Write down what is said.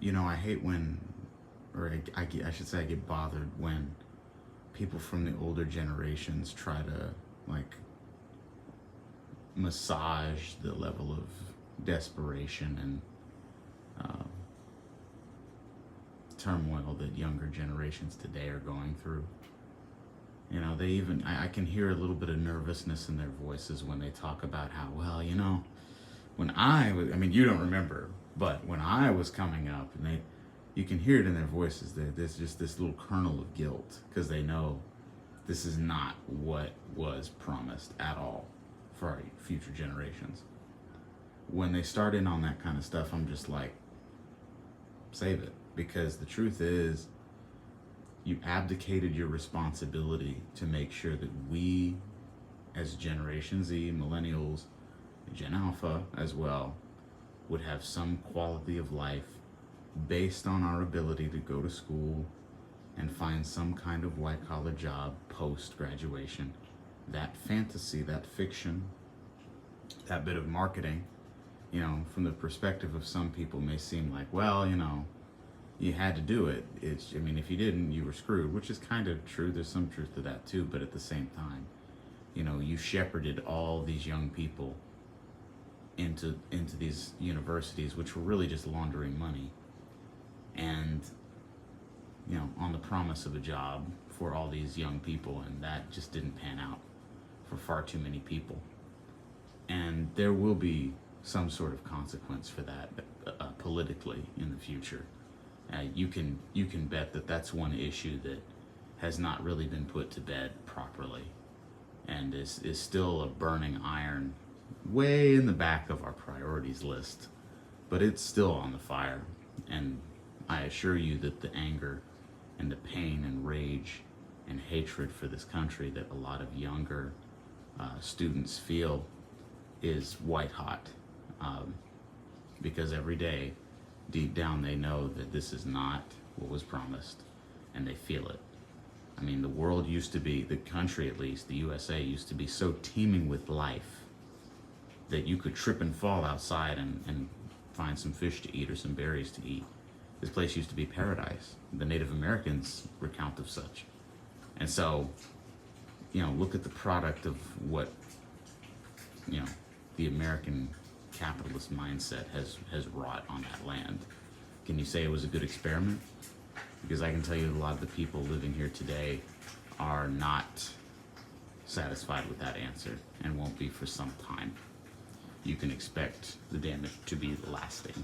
I hate when, or I should say, I get bothered when people from the older generations try to like massage the level of desperation and turmoil that younger generations today are going through. They even, I can hear a little bit of nervousness in their voices when they talk about how, well, when I was, I mean, you don't remember, but when I was coming up, and you can hear it in their voices, there's just this little kernel of guilt because they know this is not what was promised at all for our future generations. When they start in on that kind of stuff, I'm just like, save it. Because the truth is, you abdicated your responsibility to make sure that we, as Generation Z, Millennials, Gen Alpha as well, would have some quality of life based on our ability to go to school and find some kind of white collar job post graduation. That fantasy, that fiction, that bit of marketing, from the perspective of some people may seem like, well, you had to do it. If you didn't, you were screwed, which is kind of true. There's some truth to that too, but at the same time, you shepherded all these young people into these universities, which were really just laundering money, and on the promise of a job for all these young people, and that just didn't pan out for far too many people. And there will be some sort of consequence for that politically in the future. You can bet that that's one issue that has not really been put to bed properly, and is still a burning iron way in the back of our priorities list, but it's still on the fire. And I assure you that the anger and the pain and rage and hatred for this country that a lot of younger students feel is white hot, because every day deep down they know that this is not what was promised, and they feel it. The world used to be, the country at least, the USA used to be so teeming with life that you could trip and fall outside and find some fish to eat or some berries to eat. This place used to be paradise. The Native Americans recount of such. And so, look at the product of what, the American capitalist mindset has wrought on that land. Can you say it was a good experiment? Because I can tell you a lot of the people living here today are not satisfied with that answer and won't be for some time. You can expect the damage to be lasting.